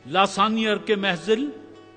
لاسانیئر کے محضل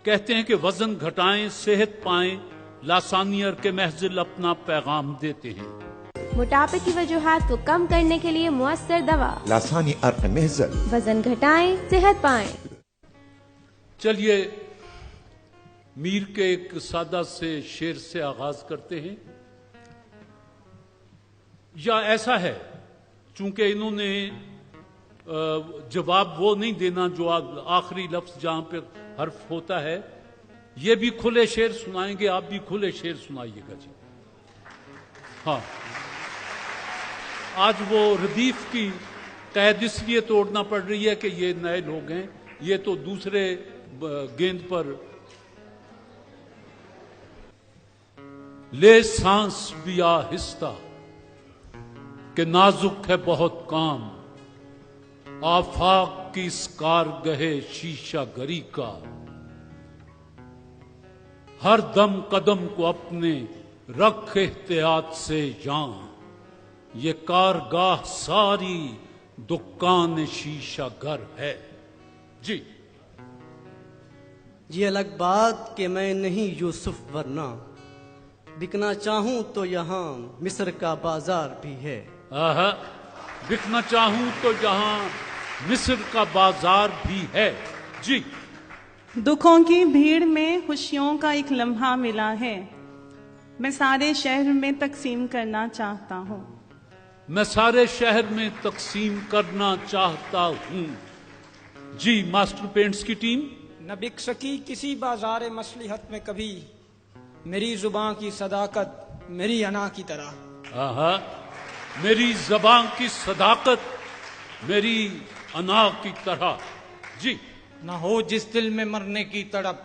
کہتے ہیں کہ وزن گھٹائیں صحت پائیں، لاسانیئر کے محضل اپنا پیغام دیتے ہیں۔ موٹاپے کی وجوہات کو کم کرنے کے لیے مؤثر دوا لاسانی ارق محضل، وزن گھٹائیں صحت پائیں۔ چلیے میر کے ایک سادہ سے شعر سے آغاز کرتے ہیں، یا ایسا ہے چونکہ انہوں نے جواب وہ نہیں دینا جو آخری لفظ جہاں پہ حرف ہوتا ہے، یہ بھی کھلے شعر سنائیں گے، آپ بھی کھلے شعر سنائیے گا جی۔ ہاں، آج وہ ردیف کی قید اس لیے توڑنا پڑ رہی ہے کہ یہ نئے لوگ ہیں، یہ تو دوسرے گیند پر لے سانس بھی آہستہ کہ نازک ہے بہت کام، آفاق کی اس کارگہ شیشہ گری کا، ہر دم قدم کو اپنے رکھ احتیاط سے جان، یہ کارگاہ ساری دکان شیشہ گھر ہے جی۔ یہ الگ بات کہ میں نہیں یوسف ورنہ بکنا چاہوں تو یہاں مصر کا بازار بھی ہے۔ بکنا چاہوں تو یہاں مصر کا بازار بھی ہے جی۔ دکھوں کی بھیڑ میں خوشیوں کا ایک لمحہ ملا ہے، میں سارے شہر میں تقسیم کرنا چاہتا ہوں۔ میں سارے شہر میں تقسیم کرنا چاہتا ہوں جی۔ ماسٹر پینٹس کی ٹیم۔ نہ بک سکی کسی بازار مصلحت میں کبھی میری زباں کی صداقت میری انا کی طرح۔ میری زبان کی صداقت میری انا کی طرح جی۔ نہ ہو جس دل میں مرنے کی تڑپ،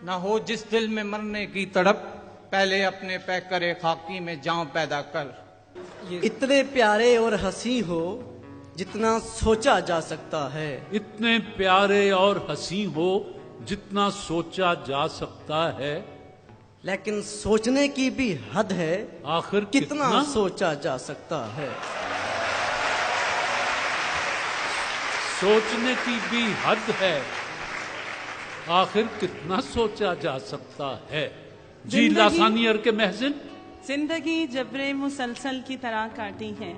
نہ ہو جس دل میں مرنے کی تڑپ، پہلے اپنے پیکر خاکی میں جان پیدا کر۔ اتنے پیارے اور حسین ہو جتنا سوچا جا سکتا ہے، اتنے پیارے اور حسین ہو جتنا سوچا جا سکتا ہے، لیکن سوچنے کی بھی حد ہے، آخر کتنا سوچا جا سکتا ہے۔ سوچنے کی بھی حد ہے، آخر کتنا سوچا جا سکتا ہے جی۔ لاسانیئر کے محضل۔ زندگی جبر مسلسل کی طرح کاٹی ہے،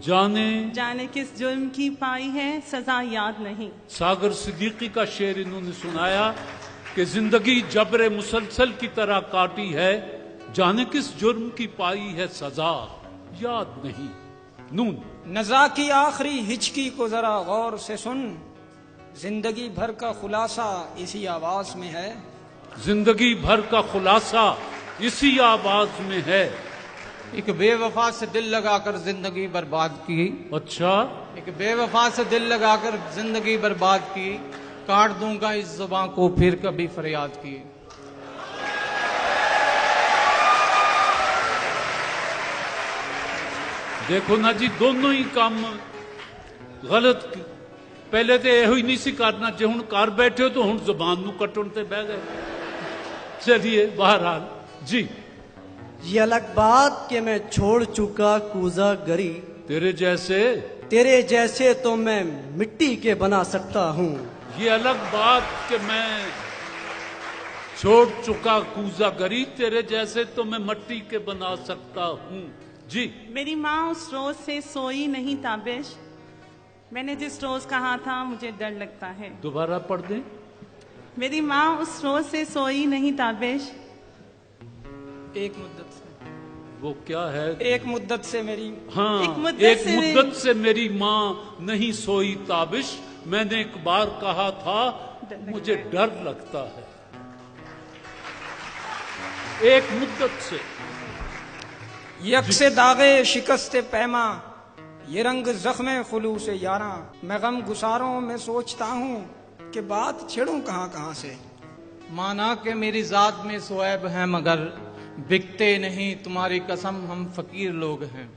جانے کس جرم کی پائی ہے سزا یاد نہیں۔ ساگر صدیقی کا شعر انہوں نے سنایا کہ زندگی جبر مسلسل کی طرح کاٹی ہے، جانے کس جرم کی پائی ہے سزا یاد نہیں۔ نون۔ نزا کی آخری ہچکی کو ذرا غور سے سن، زندگی بھر کا خلاصہ اسی آواز میں ہے۔ زندگی بھر کا خلاصہ اسی آواز میں ہے۔ ایک بے وفا سے دل لگا کر زندگی برباد کی، اچھا، ایک بے وفا سے دل لگا کر زندگی برباد کی، کاٹ دوں گا اس زبان کو پھر کبھی فریاد کی۔ دیکھو نا جی، دونوں ہی کام غلط۔ پہلے تو یہ نہیں سی کرنا، جی ہوں کر بیٹھے ہو تو ہوں زبان نو کٹن تے بہ گئے۔ چلیے بہرحال جی۔ یہ الگ بات کہ میں چھوڑ چکا کوزہ گری، تیرے جیسے تو میں مٹی کے بنا سکتا ہوں۔ یہ الگ بات کہ میں چھوڑ چکا کوزہ گری، تیرے جیسے تو میں مٹی کے بنا سکتا ہوں جی۔ میری ماں اس روز سے سوئی نہیں تابش، میں نے جس روز کہا تھا مجھے ڈر لگتا ہے۔ دوبارہ پڑھ دیں۔ میری ماں اس روز سے سوئی نہیں تابش، ایک مدت سے، وہ کیا ہے؟ ایک مدت سے میری، ہاں، ایک مدت سے میری ماں نہیں سوئی تابش، میں نے ایک بار کہا تھا مجھے ڈر لگتا ہے۔ ایک مدت سے۔ یک سے داغے شکست پیما، یہ رنگ زخم خلوص یاراں، میں غم گساروں میں سوچتا ہوں کہ بات چھڑوں کہاں کہاں سے۔ مانا کہ میری ذات میں سویب ہیں مگر بکتے نہیں، تمہاری قسم ہم فقیر لوگ ہیں۔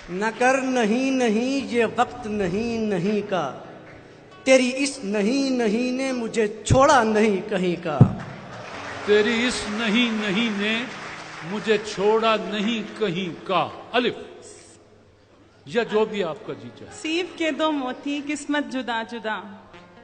نہ کر نہیں نہیں یہ وقت نہیں نہیں کا، تیری اس نہیں نہیں نے مجھے چھوڑا نہیں کہیں کا۔ تیری اس نہیں نہیں نے مجھے چھوڑا نہیں کہیں کا۔ الف یا جو بھی آپ کا جی چاہے۔ سیب کے دو موتی قسمت جدا جدا،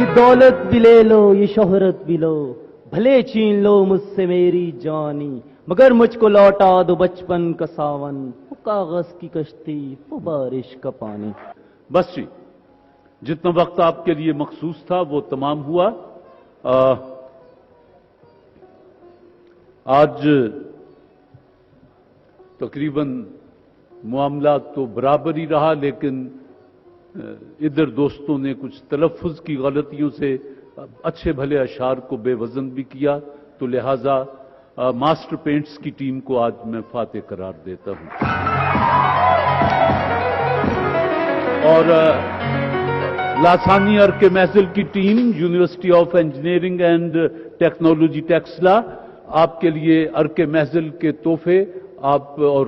یہ دولت بھی لے لو، یہ شہرت بھی لو، بھلے چھین لو مجھ سے میری جوانی، مگر مجھ کو لوٹا دو بچپن کا ساون، وہ کاغذ کی کشتی، وہ بارش کا پانی۔ بس جی، جتنا وقت آپ کے لیے مخصوص تھا وہ تمام ہوا۔ آج تقریباً معاملات تو برابر ہی رہا، لیکن ادھر دوستوں نے کچھ تلفظ کی غلطیوں سے اچھے بھلے اشعار کو بے وزن بھی کیا، تو لہذا ماسٹر پینٹس کی ٹیم کو آج میں فاتح قرار دیتا ہوں۔ اور لاسانی ارکے محضل کی team, university of engineering and technology Taxila, آپ کے لیے ارکے محضل کے تحفے آپ اور